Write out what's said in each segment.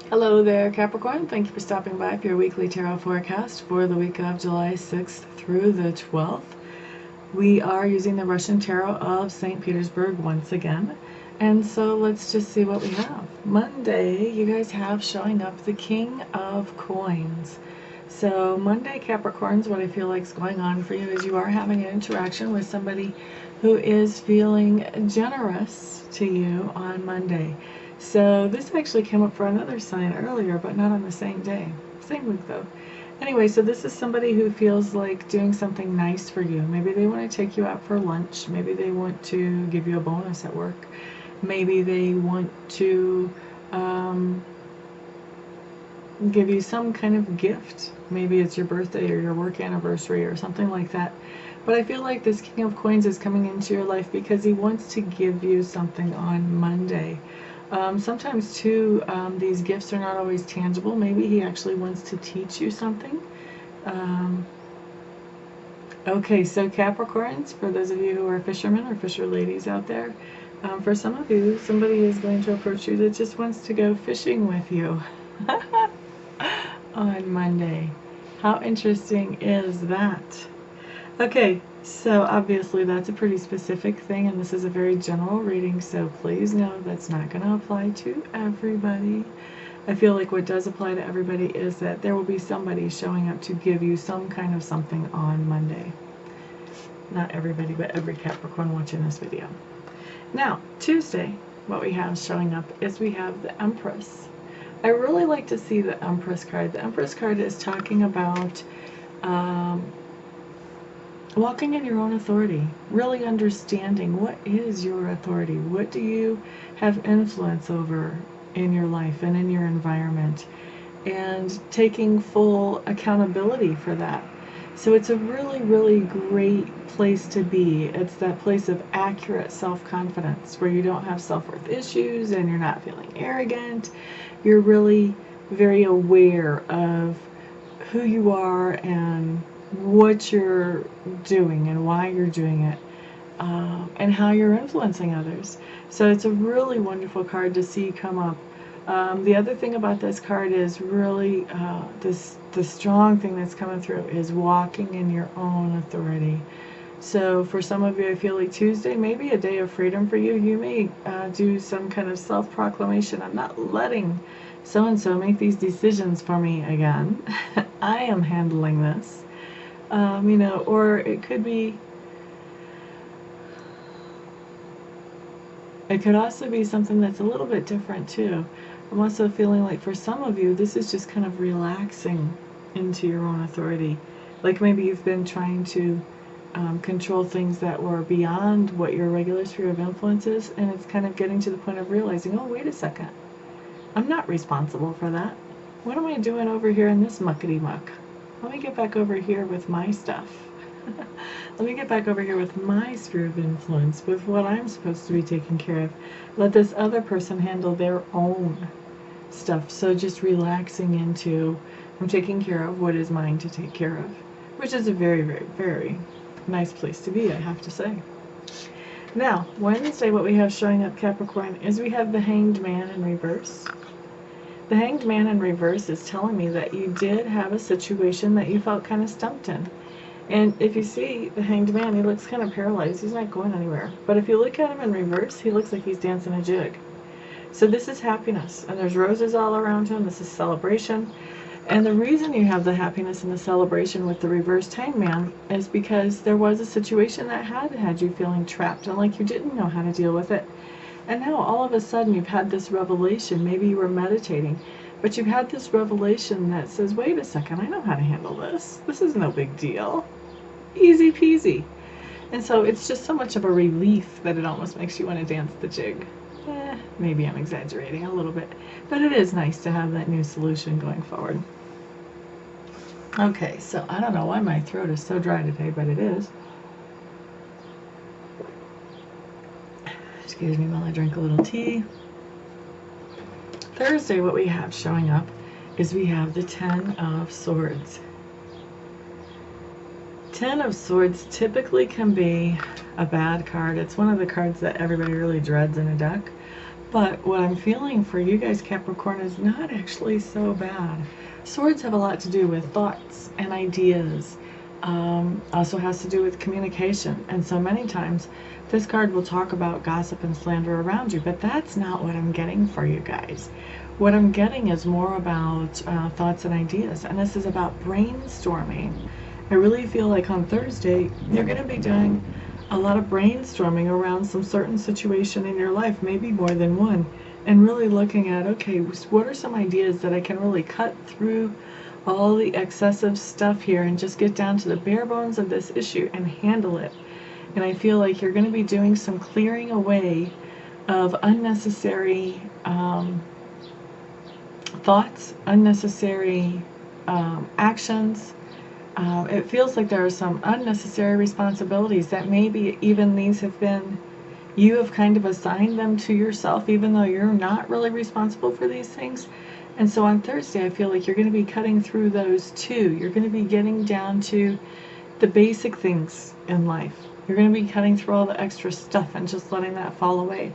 Hello there, Capricorn. Thank you for stopping by for your weekly tarot forecast for the week of July 6th through the 12th. We are using the Russian Tarot of St. Petersburg once again. And so let's just see what we have. Monday, you guys have showing up the King of Coins. So Monday, Capricorns, what I feel like is going on for you is you are having an interaction with somebody who is feeling generous to you on Monday. So this actually came up for another sign earlier, but not on the same day. Same week though. Anyway, so this is somebody who feels like doing something nice for you. Maybe they want to take you out for lunch. Maybe they want to give you a bonus at work. Maybe they want to give you some kind of gift. Maybe it's your birthday or your work anniversary or something like that. But I feel like this King of Coins is coming into your life because he wants to give you something on Monday. Sometimes too, these gifts are not always tangible. Maybe he actually wants to teach you something. Okay, so Capricorns, for those of you who are fishermen or fisher ladies out there, for some of you, somebody is going to approach you that just wants to go fishing with you on Monday. How interesting is that? Okay, so obviously that's a pretty specific thing, and this is a very general reading, so please know that's not going to apply to everybody. I feel like what does apply to everybody is that there will be somebody showing up to give you some kind of something on Monday. Not everybody, but every Capricorn watching this video. Now, Tuesday, what we have showing up is we have the Empress. I really like to see the Empress card. The Empress card is talking about walking in your own authority, really understanding what is your authority, what do you have influence over in your life and in your environment, and taking full accountability for that. So it's a really, really great place to be. It's that place of accurate self-confidence where you don't have self-worth issues and you're not feeling arrogant. You're really very aware of who you are and what you're doing and why you're doing it, and how you're influencing others. So it's a really wonderful card to see come up. The other thing about this card is really the strong thing that's coming through is walking in your own authority. So for some of you, I feel like Tuesday may be a day of freedom for you. You may do some kind of self-proclamation. I'm not letting so-and-so make these decisions for me again. I am handling this. Or it could be, it could also be something that's a little bit different too. I'm also feeling like for some of you, this is just kind of relaxing into your own authority. Like maybe you've been trying to control things that were beyond what your regular sphere of influence is, and it's kind of getting to the point of realizing, oh, wait a second, I'm not responsible for that. What am I doing over here in this muckety muck? Let me get back over here with my stuff. Let me get back over here with my sphere of influence, with what I'm supposed to be taking care of. Let this other person handle their own stuff. So just relaxing into, I'm taking care of what is mine to take care of, which is a very, very, very nice place to be, I have to say. Now, Wednesday, what we have showing up, Capricorn, is we have the Hanged Man in reverse. The Hanged Man in reverse is telling me that you did have a situation that you felt kind of stumped in. And if you see the Hanged Man, he looks kind of paralyzed. He's not going anywhere. But if you look at him in reverse, he looks like he's dancing a jig. So this is happiness. And there's roses all around him. This is celebration. And the reason you have the happiness and the celebration with the reversed Hanged Man is because there was a situation that had you feeling trapped and like you didn't know how to deal with it. And now all of a sudden you've had this revelation. Maybe you were meditating, but you've had this revelation that says, wait a second, I know how to handle this. This is no big deal. Easy peasy. And so it's just so much of a relief that it almost makes you want to dance the jig. Maybe I'm exaggerating a little bit, but it is nice to have that new solution going forward. Okay, so I don't know why my throat is so dry today, but it is. Excuse me while I drink a little tea. Thursday, what we have showing up is we have the Ten of Swords. Ten of Swords typically can be a bad card. It's one of the cards that everybody really dreads in a deck. But what I'm feeling for you guys, Capricorn, is not actually so bad. Swords have a lot to do with thoughts and ideas. Also has to do with communication. And so many times this card will talk about gossip and slander around you, but that's not what I'm getting for you guys. What I'm getting is more about thoughts and ideas, and this is about brainstorming. I really feel like on Thursday you're going to be doing a lot of brainstorming around some certain situation in your life, maybe more than one, and really looking at, okay, what are some ideas that I can really cut through all the excessive stuff here and just get down to the bare bones of this issue and handle it. And I feel like you're going to be doing some clearing away of unnecessary thoughts, unnecessary actions. It feels like there are some unnecessary responsibilities that maybe even these have been, you have kind of assigned them to yourself, even though you're not really responsible for these things. And so on Thursday, I feel like you're going to be cutting through those too. You're going to be getting down to the basic things in life. You're going to be cutting through all the extra stuff and just letting that fall away.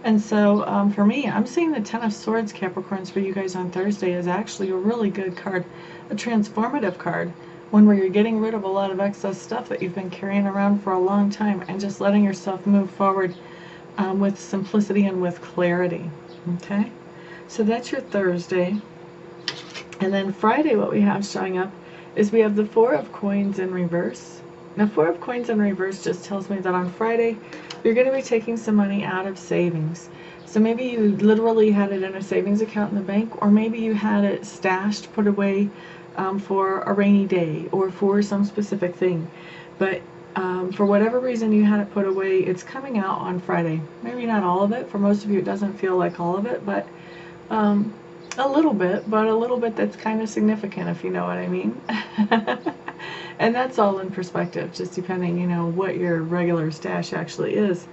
And so for me, I'm seeing the Ten of Swords, Capricorns, for you guys on Thursday is actually a really good card, a transformative card, one where you're getting rid of a lot of excess stuff that you've been carrying around for a long time and just letting yourself move forward with simplicity and with clarity. Okay? So that's your Thursday. And then Friday, what we have showing up is we have the Four of Coins in reverse. Now, Four of Coins in reverse just tells me that on Friday, you're going to be taking some money out of savings. So maybe you literally had it in a savings account in the bank, or maybe you had it stashed, put away for a rainy day or for some specific thing. But for whatever reason you had it put away, it's coming out on Friday. Maybe not all of it. For most of you, it doesn't feel like all of it, but a little bit, but a little bit that's kind of significant, if you know what I mean. And that's all in perspective, just depending, you know, what your regular stash actually is.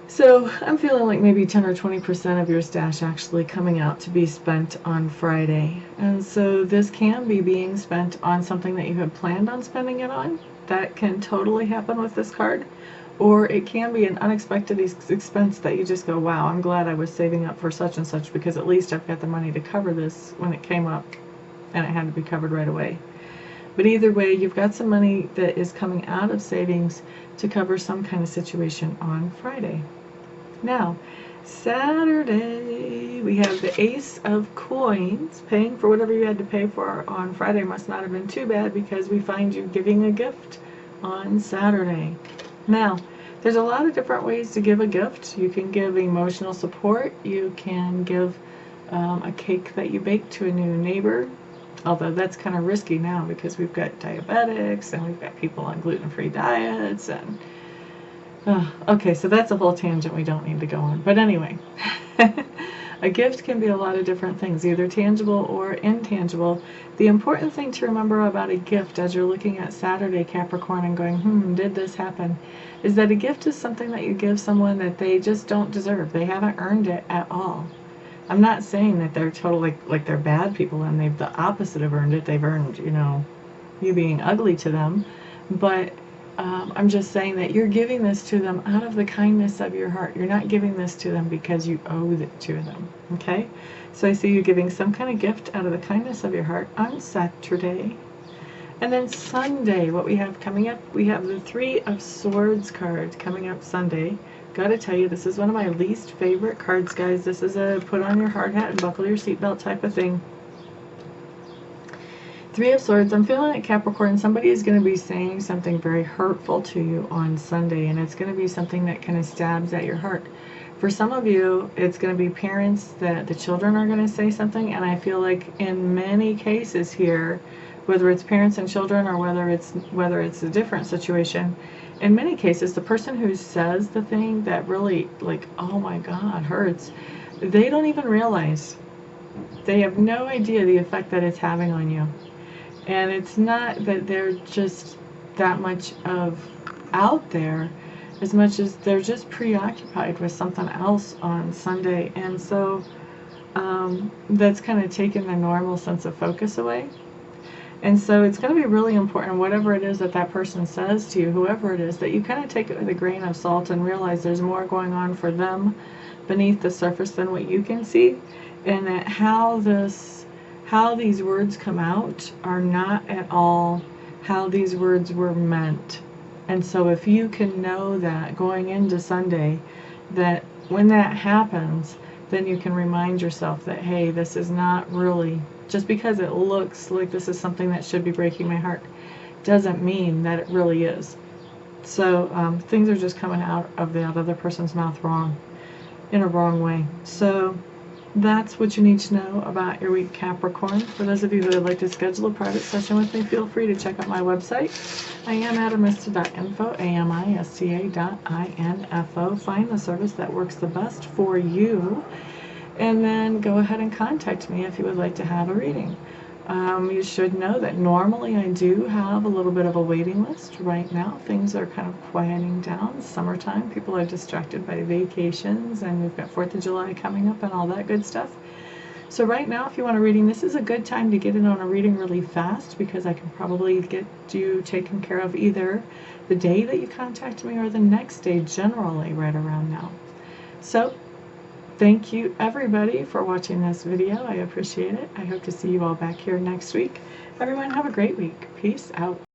So I'm feeling like maybe 10 or 20% of your stash actually coming out to be spent on Friday. And so this can be being spent on something that you had planned on spending it on. That can totally happen with this card. Or it can be an unexpected expense that you just go, wow, I'm glad I was saving up for such and such, because at least I've got the money to cover this when it came up and it had to be covered right away. But either way, you've got some money that is coming out of savings to cover some kind of situation on Friday. Now, Saturday, we have the Ace of Coins. Paying for whatever you had to pay for on Friday must not have been too bad, because we find you giving a gift on Saturday. Now, there's a lot of different ways to give a gift. You can give emotional support. You can give a cake that you bake to a new neighbor. Although that's kind of risky now, because we've got diabetics and we've got people on gluten-free diets and okay, so that's a whole tangent we don't need to go on. But anyway, a gift can be a lot of different things, either tangible or intangible. The important thing to remember about a gift as you're looking at Saturday, Capricorn, and going, did this happen, is that a gift is something that you give someone that they just don't deserve. They haven't earned it at all. I'm not saying that they're totally like they're bad people and they've the opposite of earned it. They've earned, you know, you being ugly to them. But I'm just saying that you're giving this to them out of the kindness of your heart. You're not giving this to them because you owe it to them. Okay? So I see you giving some kind of gift out of the kindness of your heart on Saturday. And then Sunday, what we have coming up, we have the Three of Swords card coming up Sunday. Gotta tell you, this is one of my least favorite cards, guys. This is a put on your hard hat and buckle your seatbelt type of thing. Three of Swords, I'm feeling like Capricorn, somebody is going to be saying something very hurtful to you on Sunday, and it's going to be something that kind of stabs at your heart. For some of you, it's going to be parents that the children are going to say something, and I feel like in many cases here, whether it's parents and children or whether it's a different situation, in many cases, the person who says the thing that really, like, oh my God, hurts, they don't even realize. They have no idea the effect that it's having on you. And it's not that they're just that much out there, as much as they're just preoccupied with something else on Sunday. And so that's kind of taken the normal sense of focus away. And so it's going to be really important, whatever it is that that person says to you, whoever it is, that you kind of take it with a grain of salt and realize there's more going on for them beneath the surface than what you can see, and that how these words come out are not at all how these words were meant. And so if you can know that going into Sunday, that when that happens, then you can remind yourself that, hey, this is not really, just because it looks like this is something that should be breaking my heart, doesn't mean that it really is. So things are just coming out of the other person's mouth wrong, in a wrong way. So that's what you need to know about your week, Capricorn. For those of you that would like to schedule a private session with me, feel free to check out my website. I am amista.info, amista.info. Find the service that works the best for you, and then go ahead and contact me if you would like to have a reading. You should know that normally I do have a little bit of a waiting list. Right now things are kind of quieting down. Summertime, people are distracted by vacations, and we've got 4th of July coming up and all that good stuff. So right now, if you want a reading, this is a good time to get in on a reading really fast, because I can probably get you taken care of either the day that you contact me or the next day, generally right around now. So thank you everybody for watching this video. I appreciate it. I hope to see you all back here next week. Everyone have a great week. Peace out.